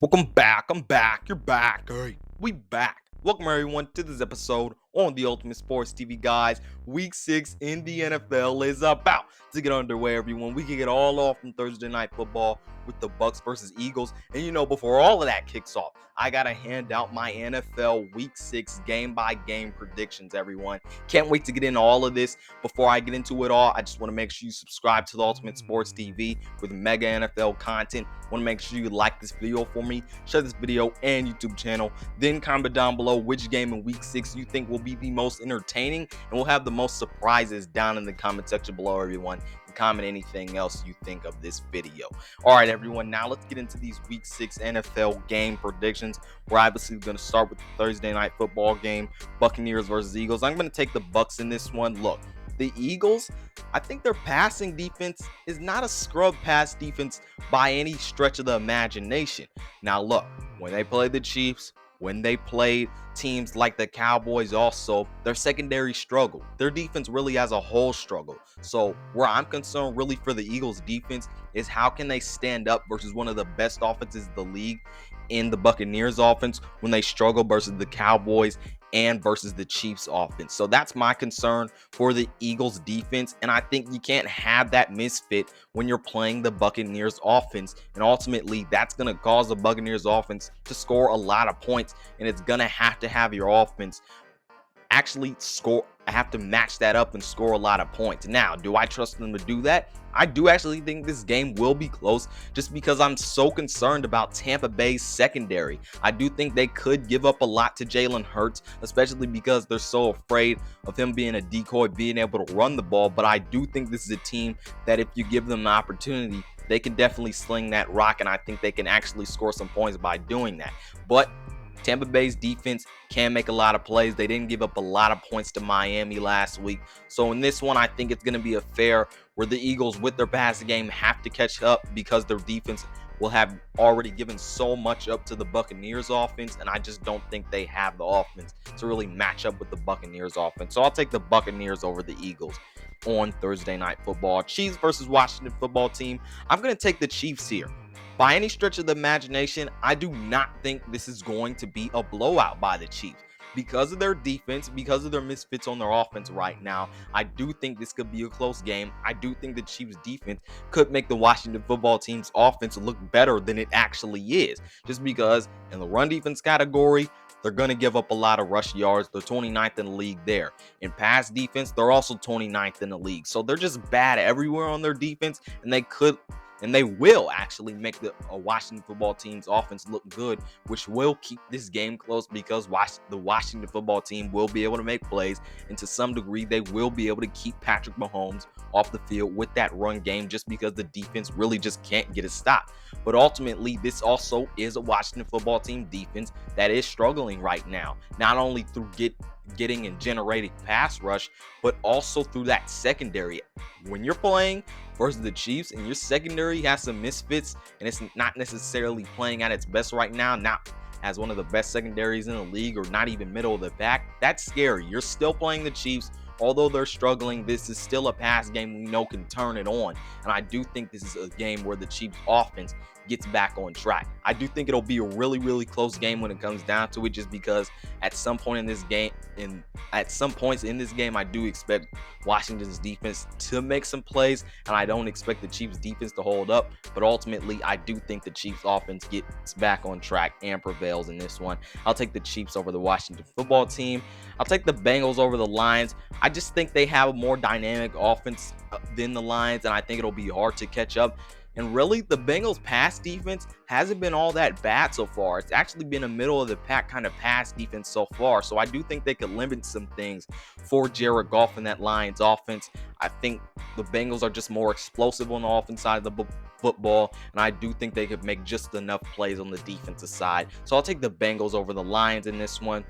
Welcome back. I'm back. You're back. Hey, we back. Welcome everyone to this episode on the Ultimate Sports TV, guys. Week 6 in the NFL is about to get underway, everyone. We can get all off from Thursday Night Football with the Bucs versus Eagles. And before all of that kicks off, I gotta hand out my NFL Week 6 game-by-game predictions, everyone. Can't wait to get into all of this. Before I get into it all, I just want to make sure you subscribe to the Ultimate Sports TV with mega NFL content. Want to make sure you like this video for me, share this video and YouTube channel, then comment down below which game in week 6 you think will be the most entertaining, and we'll have the most surprises down in the comment section below, everyone. And comment anything else you think of this video. All right, everyone, now let's get into these week 6 NFL game predictions. We're obviously going to start with the Thursday Night Football game, Buccaneers versus Eagles. I'm going to take the Bucs in this one. Look, the Eagles, I think their passing defense is not a scrub pass defense by any stretch of the imagination. Now, look, when they played the Chiefs, when they played teams like the Cowboys also, their secondary struggled. Their defense really as a whole struggled. So where I'm concerned really for the Eagles defense is how can they stand up versus one of the best offenses in the league in the Buccaneers offense when they struggle versus the Cowboys and versus the Chiefs offense. So that's my concern for the Eagles defense. And I think you can't have that misfit when you're playing the Buccaneers offense. And ultimately, that's going to cause the Buccaneers offense to score a lot of points. And it's going to have your offense actually have to match that up and score a lot of points. Now, do I trust them to do that? I do actually think this game will be close just because I'm so concerned about Tampa Bay's secondary. I do think they could give up a lot to Jalen Hurts, especially because they're so afraid of him being a decoy, being able to run the ball. But I do think this is a team that if you give them the opportunity, they can definitely sling that rock, and I think they can actually score some points by doing that. But Tampa Bay's defense can make a lot of plays. They didn't give up a lot of points to Miami last week. So in this one, I think it's going to be a fair where the Eagles with their passing game have to catch up because their defense will have already given so much up to the Buccaneers offense, and I just don't think they have the offense to really match up with the Buccaneers offense. So I'll take the Buccaneers over the Eagles on Thursday Night Football. Chiefs versus Washington Football Team. I'm going to take the Chiefs here. By any stretch of the imagination, I do not think this is going to be a blowout by the Chiefs. Because of their defense, because of their misfits on their offense right now, I do think this could be a close game. I do think the Chiefs' defense could make the Washington Football Team's offense look better than it actually is. Just because in the run defense category, they're going to give up a lot of rush yards. They're 29th in the league there. In pass defense, they're also 29th in the league. So they're just bad everywhere on their defense, and they will actually make the Washington Football Team's offense look good, which will keep this game close because the Washington Football Team will be able to make plays, and to some degree, they will be able to keep Patrick Mahomes off the field with that run game just because the defense really just can't get a stop. But ultimately, this also is a Washington Football Team defense that is struggling right now, not only through getting and generating pass rush, but also through that secondary. When you're playing versus the Chiefs and your secondary has some misfits and it's not necessarily playing at its best right now, not as one of the best secondaries in the league or not even middle of the pack, that's scary. You're still playing the Chiefs. Although they're struggling, this is still a pass game we know can turn it on. And I do think this is a game where the Chiefs offense gets back on track. I do think it'll be a really, really close game when it comes down to it, just because at some point in this game, at some points in this game, I do expect Washington's defense to make some plays, and I don't expect the Chiefs defense to hold up. But ultimately, I do think the Chiefs offense gets back on track and prevails in this one. I'll take the Chiefs over the Washington Football Team. I'll take the Bengals over the Lions. I just think they have a more dynamic offense than the Lions, and I think it'll be hard to catch up. And really, the Bengals pass defense hasn't been all that bad so far. It's actually been a middle of the pack kind of pass defense so far. So I do think they could limit some things for Jared Goff and that Lions offense. I think the Bengals are just more explosive on the offense side of the football, and I do think they could make just enough plays on the defensive side. So I'll take the Bengals over the Lions in this one.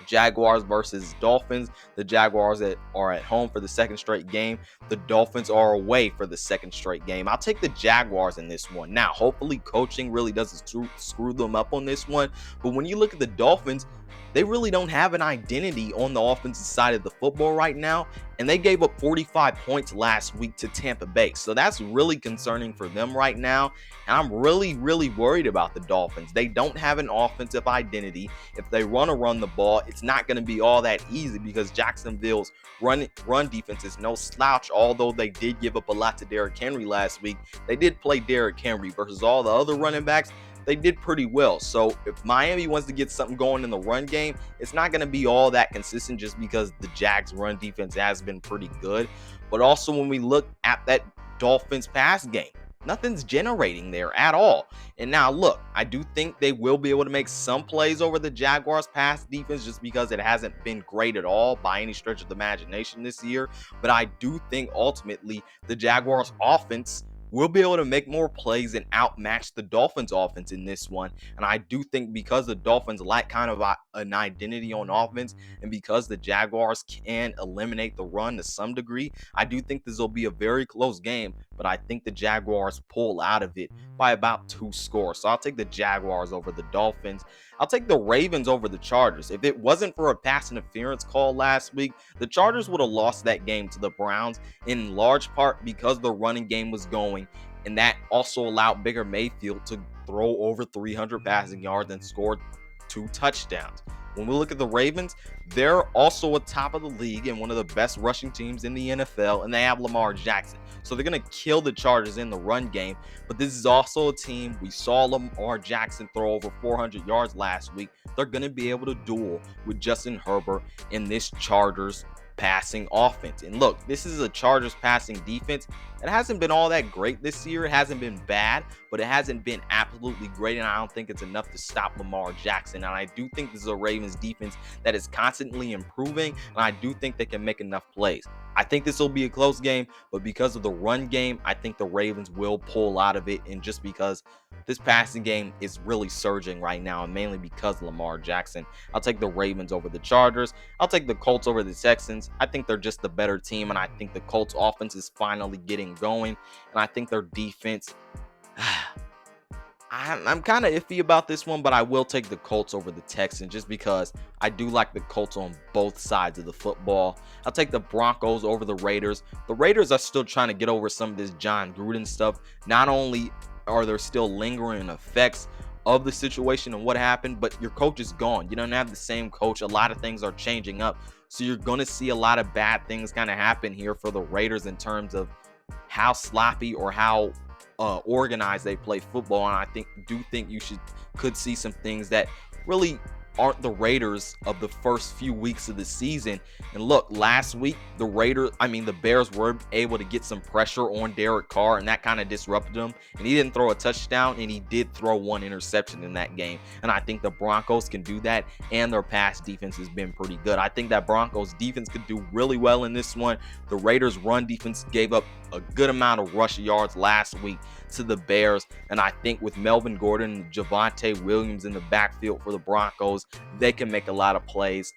Jaguars versus Dolphins. The Jaguars are at home for the second straight game. The Dolphins are away for the second straight game. I'll take the Jaguars in this one. Now, hopefully coaching really doesn't screw them up on this one. But when you look at the Dolphins, they really don't have an identity on the offensive side of the football right now. And they gave up 45 points last week to Tampa Bay. So that's really concerning for them right now. And I'm really, really worried about the Dolphins. They don't have an offensive identity. If they run the ball, it's not going to be all that easy because Jacksonville's run defense is no slouch. Although they did give up a lot to Derrick Henry last week, they did play Derrick Henry versus all the other running backs. They did pretty well. So if Miami wants to get something going in the run game, it's not going to be all that consistent just because the Jags run defense has been pretty good. But also when we look at that Dolphins pass game, nothing's generating there at all. And now look, I do think they will be able to make some plays over the Jaguars pass defense just because it hasn't been great at all by any stretch of the imagination this year. But I do think ultimately the Jaguars offense will be able to make more plays and outmatch the Dolphins offense in this one. And I do think because the Dolphins lack kind of an identity on offense and because the Jaguars can eliminate the run to some degree, I do think this will be a very close game, but I think the Jaguars pull out of it by about 2 scores. So I'll take the Jaguars over the Dolphins. I'll take the Ravens over the Chargers. If it wasn't for a pass interference call last week, the Chargers would have lost that game to the Browns in large part because the running game was going, and that also allowed Baker Mayfield to throw over 300 passing yards and score 2 touchdowns. When we look at the Ravens, they're also atop of the league and one of the best rushing teams in the NFL, and they have Lamar Jackson. So they're going to kill the Chargers in the run game. But this is also a team, we saw Lamar Jackson throw over 400 yards last week. They're going to be able to duel with Justin Herbert in this Chargers passing offense. And look, this is a Chargers passing defense. It hasn't been all that great this year. It hasn't been bad, but it hasn't been absolutely great. And I don't think it's enough to stop Lamar Jackson. And I do think this is a Ravens defense that is constantly improving. And I do think they can make enough plays. I think this will be a close game, but because of the run game, I think the Ravens will pull out of it. And just because this passing game is really surging right now, and mainly because of Lamar Jackson, I'll take the Ravens over the Chargers. I'll take the Colts over the Texans. I think they're just the better team, and I think the Colts offense is finally getting going, and I think their defense, I'm kind of iffy about this one, but I will take the Colts over the Texans just because I do like the Colts on both sides of the football. I'll take the Broncos over the Raiders. The Raiders are still trying to get over some of this John Gruden stuff. Not only are there still lingering effects of the situation and what happened, but your coach is gone. You don't have the same coach. A lot of things are changing up. So you're going to see a lot of bad things kind of happen here for the Raiders in terms of how sloppy or how organized they play football. And I do think you could see some things that really aren't the Raiders of the first few weeks of the season. And look, last week the Bears were able to get some pressure on Derek Carr, and that kind of disrupted him. And he didn't throw a touchdown, and he did throw 1 interception in that game. And I think the Broncos can do that, and their pass defense has been pretty good. I think that Broncos defense could do really well in this one. The Raiders run defense gave up a good amount of rush yards last week to the Bears, and I think with Melvin Gordon and Javonte Williams in the backfield for the Broncos, they can make a lot of plays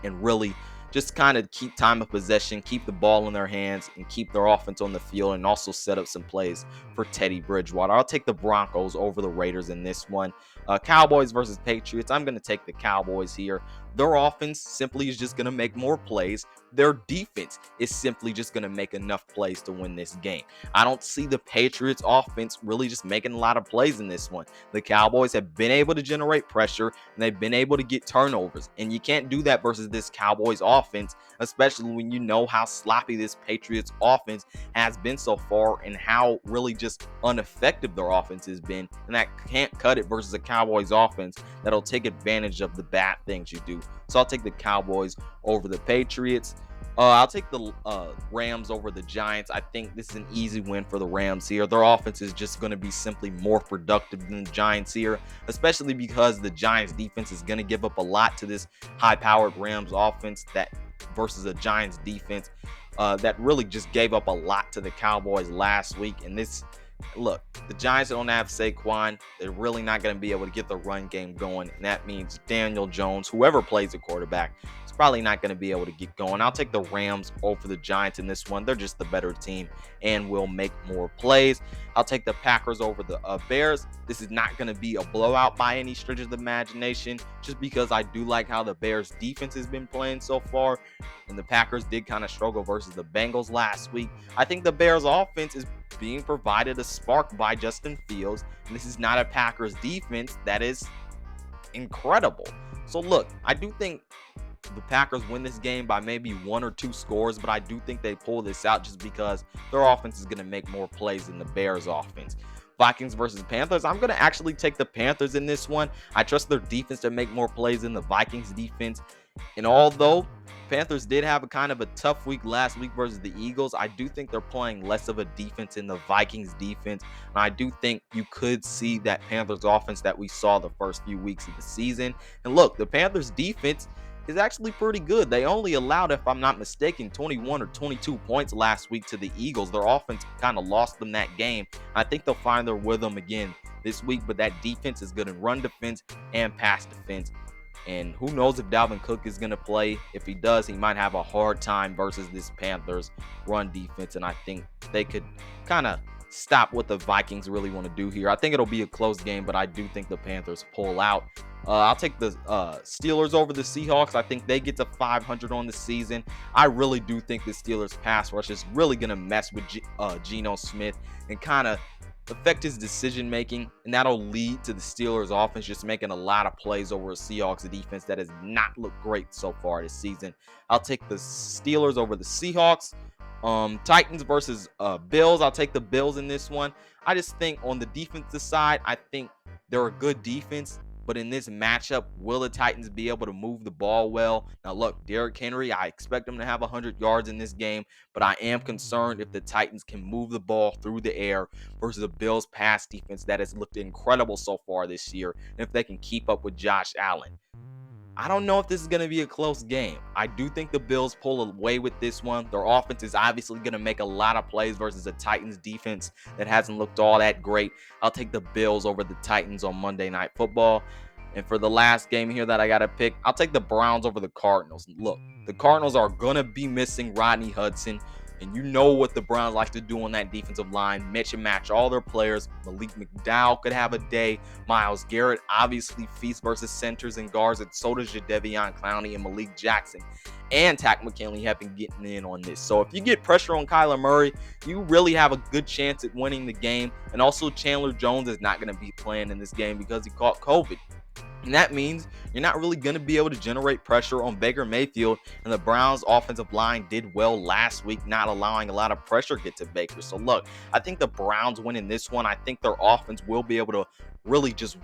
and really just kind of keep time of possession, keep the ball in their hands, and keep their offense on the field, and also set up some plays for Teddy Bridgewater. I'll take the Broncos over the Raiders in this one. Cowboys versus Patriots. I'm going to take the Cowboys here. Their offense simply is just going to make more plays. Their defense is simply just going to make enough plays to win this game. I don't see the Patriots offense really just making a lot of plays in this one. The Cowboys have been able to generate pressure, and they've been able to get turnovers. And you can't do that versus this Cowboys offense, especially when you know how sloppy this Patriots offense has been so far and how really just ineffective their offense has been. And that can't cut it versus a Cowboys offense that'll take advantage of the bad things you do. So I'll take the Cowboys over the Patriots. I'll take the Rams over the Giants. I think this is an easy win for the Rams here. Their offense is just going to be simply more productive than the Giants here, especially because the Giants defense is going to give up a lot to this high-powered Rams offense versus a Giants defense that really just gave up a lot to the Cowboys last week. And this Look, the Giants don't have Saquon. They're really not going to be able to get the run game going. And that means Daniel Jones, whoever plays the quarterback, is probably not going to be able to get going. I'll take the Rams over the Giants in this one. They're just the better team and will make more plays. I'll take the Packers over the Bears. This is not going to be a blowout by any stretch of the imagination, just because I do like how the Bears defense has been playing so far. And the Packers did kind of struggle versus the Bengals last week. I think the Bears offense is being provided a spark by Justin Fields. And this is not a Packers defense that is incredible. So look, I do think the Packers win this game by maybe 1 or 2 scores, but I do think they pull this out just because their offense is going to make more plays than the Bears offense. Vikings versus Panthers. I'm going to actually take the Panthers in this one. I trust their defense to make more plays than the Vikings defense. And although Panthers did have a kind of a tough week last week versus the Eagles, I do think they're playing less of a defense in the Vikings defense. And I do think you could see that Panthers offense that we saw the first few weeks of the season. And look, the Panthers defense is actually pretty good. They only allowed, if I'm not mistaken, 21 or 22 points last week to the Eagles. Their offense kind of lost them that game. I think they'll find their rhythm again this week, but that defense is good in run defense and pass defense. And who knows if Dalvin Cook is going to play. If he does, he might have a hard time versus this Panthers run defense. And I think they could kind of stop what the Vikings really want to do here. I think it'll be a close game, but I do think the Panthers pull out. I'll take the Steelers over the Seahawks. I think they get to 500 on the season. I really do think the Steelers pass rush is really going to mess with Geno Smith and kind of affect his decision making, and that'll lead to the Steelers offense just making a lot of plays over a Seahawks defense that has not looked great so far this season. I'll take the Steelers over the Seahawks. Titans versus Bills. I'll take the Bills in this one. I just think on the defensive side, I think they're a good defense. But in this matchup, will the Titans be able to move the ball well? Now, look, Derrick Henry, I expect him to have 100 yards in this game, but I am concerned if the Titans can move the ball through the air versus the Bills' pass defense that has looked incredible so far this year, and if they can keep up with Josh Allen. I don't know if this is going to be a close game. I do think the Bills pull away with this one. Their offense is obviously going to make a lot of plays versus the Titans defense that hasn't looked all that great. I'll take the Bills over the Titans on Monday Night Football. And for the last game here that I got to pick, I'll take the Browns over the Cardinals. Look, the Cardinals are going to be missing Rodney Hudson. And you know what the Browns like to do on that defensive line. Mix and match all their players. Malik McDowell could have a day. Myles Garrett obviously feasts versus centers and guards. And so does Jadeveon Clowney and Malik Jackson. And Takk McKinley have been getting in on this. So if you get pressure on Kyler Murray, you really have a good chance at winning the game. And also Chandler Jones is not going to be playing in this game because he caught COVID. And that means you're not really going to be able to generate pressure on Baker Mayfield. And the Browns' offensive line did well last week, not allowing a lot of pressure to get to Baker. So look, I think the Browns win in this one. I think their offense will be able to really just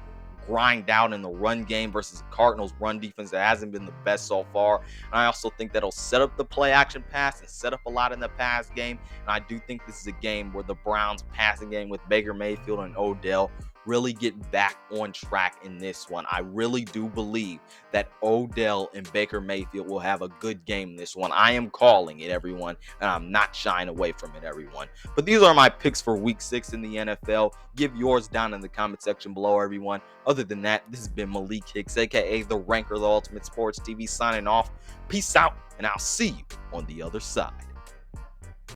grind out in the run game versus the Cardinals' run defense that hasn't been the best so far. And I also think that'll set up the play action pass and set up a lot in the pass game. And I do think this is a game where the Browns' passing game with Baker Mayfield and Odell really get back on track in this one. I really do believe that Odell and Baker Mayfield will have a good game in this one. I am calling it, everyone, and I'm not shying away from it, everyone. But these are my picks for week 6 in the NFL. Give yours down in the comment section below, everyone. Other than that, this has been Malik Hicks, aka The Ranker, the Ultimate Sports TV, signing off. Peace out, and I'll see you on the other side.